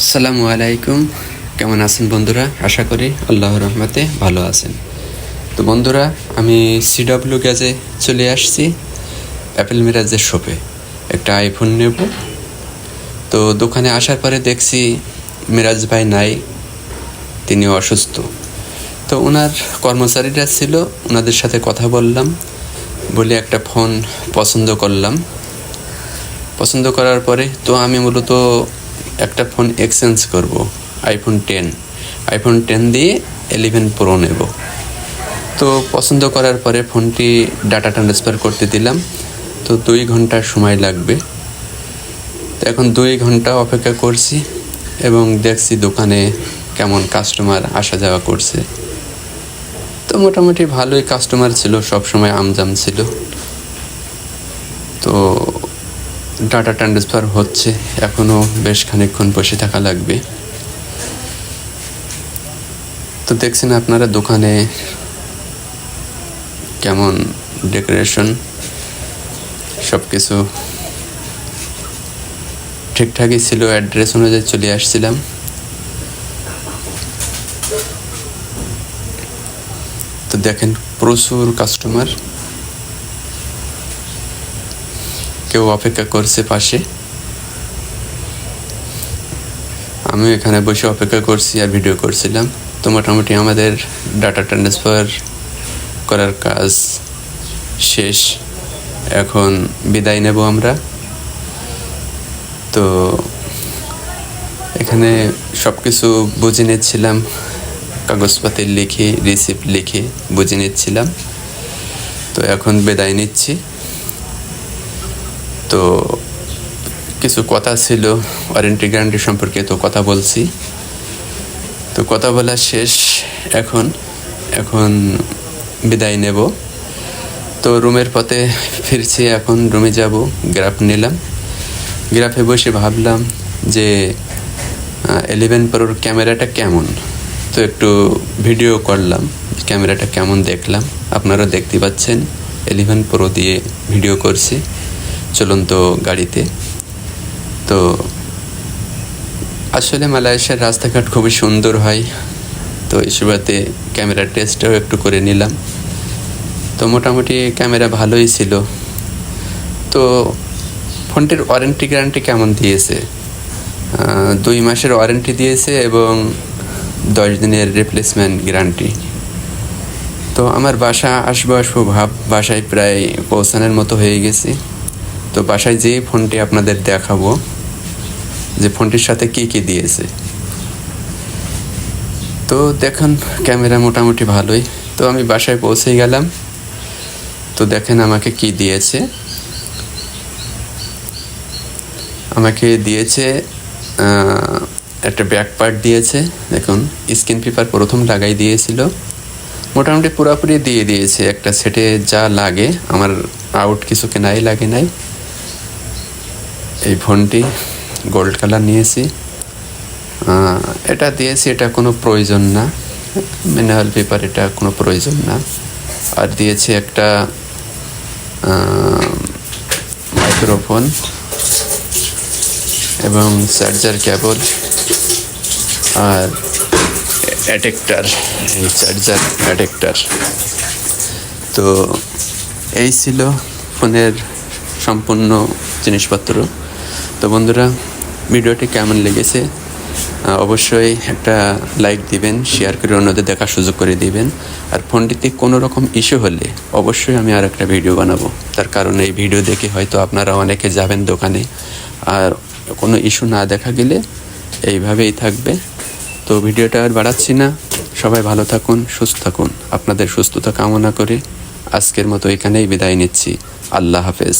আসসালামু আলাইকুম। কেমন আছেন বন্ধুরা? আশা করি আল্লাহর রহমতে ভালো আছেন। তো বন্ধুরা, আমি সিডব্লিউ গ্যাজে চলে আসছি অ্যাপেল মিরাজের শপে একটা আইফোন নেব। তো দোকানে আসার পরে দেখছি মিরাজ ভাই নাই, তিনি অসুস্থ। তো ওনার কর্মচারীরা ছিল, ওনাদের সাথে কথা বললাম, বলে একটা ফোন পছন্দ করলাম। পছন্দ করার পরে তো আমি মূলত একটা ফোন এক্সচেঞ্জ করব, আইফোন 10 দিয়ে 11 প্রো নেব। তো পছন্দ করার পরে ফোনটি ডাটা ট্রান্সফার করতে দিলাম। তো 2 ঘন্টা সময় লাগবে। তো এখন 2 ঘন্টা অপেক্ষা করছি এবং দেখছি দোকানে কেমন কাস্টমার আসা যাওয়া করছে। তো মোটামুটি ভালোই কাস্টমার ছিল, সব সময় আমজাম ছিল। তো ডাটা ট্রান্সফার হচ্ছে, এখনও বেশ খানিকক্ষণ বসে থাকা লাগবে। তো দেখছেন আপনারা দোকানে কেমন ডেকোরেশন, সব কিছু ঠিকঠাকই ছিল। অ্যাড্রেস অনুযায়ী চলে আসছিলাম। তো দেখেন প্রচুর কাস্টমার, কেউ অপেক্ষা করছে পাশে। আমি এখানে বসে অপেক্ষা করছি আর ভিডিও করছিলাম। তো মোটামুটি আমাদের ডাটা ট্রান্সফার করার কাজ শেষ, এখন বিদায় নেব আমরা। তো এখানে সব কিছু বুঝে নিচ্ছিলাম, কাগজপাতি লিখে, রিসিপ্ট লিখে বুঝে নিচ্ছিলাম। তো এখন বিদায় নিচ্ছি। তো কিছু কথা ছিল ওয়ারেন্টি গ্যারান্টি সম্পর্কে, তো কথা বলছি। তো কথা বলা শেষ, এখন বিদায় নেব। তো রুমের পথে ফিরছি, এখন রুমে যাব। গ্রাফ নিলাম, গ্রাফে বসে ভাবলাম যে 11 প্রোর ক্যামেরাটা কেমন। তো একটু ভিডিও করলাম, ক্যামেরাটা কেমন দেখলাম। আপনারা দেখতে পাচ্ছেন 11 প্রো দিয়ে ভিডিও করছি চলন্ত গাড়িতে। তো আসলে মালয়েশিয়ার রাস্তাঘাট খুবই সুন্দর হয়। তো এই সুবাদে ক্যামেরার টেস্টটাও একটু করে নিলাম। তো মোটামুটি ক্যামেরা ভালোই ছিল। তো ফোনটির ওয়ারেন্টি গ্যারান্টি কেমন দিয়েছে? 2 মাসের ওয়ারেন্টি দিয়েছে এবং 10 দিনের রিপ্লেসমেন্ট গ্যারান্টি। তো আমার বাসা আসবো ভাব, বাসায় প্রায় পৌঁছানোর মতো হয়ে গেছি। তো বাসায় যেয়ে ফোনটি আপনাদের দেখাবো যে ফোনটির সাথে কি কি দিয়েছে। তো দেখুন ক্যামেরা মোটামুটি ভালোই। তো আমি বাসায় পৌঁছে গেলাম। তো দেখেন আমাকে কি দিয়েছে। আমাকে দিয়েছে একটা ব্যাক পার্ট দিয়েছে। দেখুন স্ক্রিন পেপার প্রথম লাগাই দিয়েছিল, মোটামুটি পুরোপুরি দিয়ে দিয়েছে। একটা সেটে যা লাগে, আমার আউট কিছু কেনাই লাগে নাই। এই ফোনটি গোল্ড কালার নিয়েছি, এটা দিয়েছি, এটা কোনো প্রয়োজন না। ম্যানুয়াল পেপার, এটা কোনো প্রয়োজন না। আর দিয়েছি একটা মাইক্রোফোন এবং চার্জার কেবল আর অ্যাডাপ্টার, এই চার্জার অ্যাডাপ্টার। তো এই ছিল ফোনের সম্পূর্ণ জিনিসপত্র। তো বন্ধুরা, ভিডিওটি কেমন লেগেছে অবশ্যই একটা লাইক দিবেন, শেয়ার করে অন্যদের দেখার সুযোগ করে দিবেন। আর ফোনটিতে কোনো রকম ইস্যু হলে অবশ্যই আমি আর একটা ভিডিও বানাবো। তার কারণ এই ভিডিও দেখে হয়তো আপনারা অনেকে যাবেন দোকানে, আর কোনো ইস্যু না দেখা গেলে এইভাবেই থাকবে। তো ভিডিওটা আর বাড়াচ্ছি না, সবাই ভালো থাকুন, সুস্থ থাকুন। আপনাদের সুস্থতা কামনা করে আজকের মতো এখানেই বিদায় নিচ্ছি। আল্লাহ হাফেজ।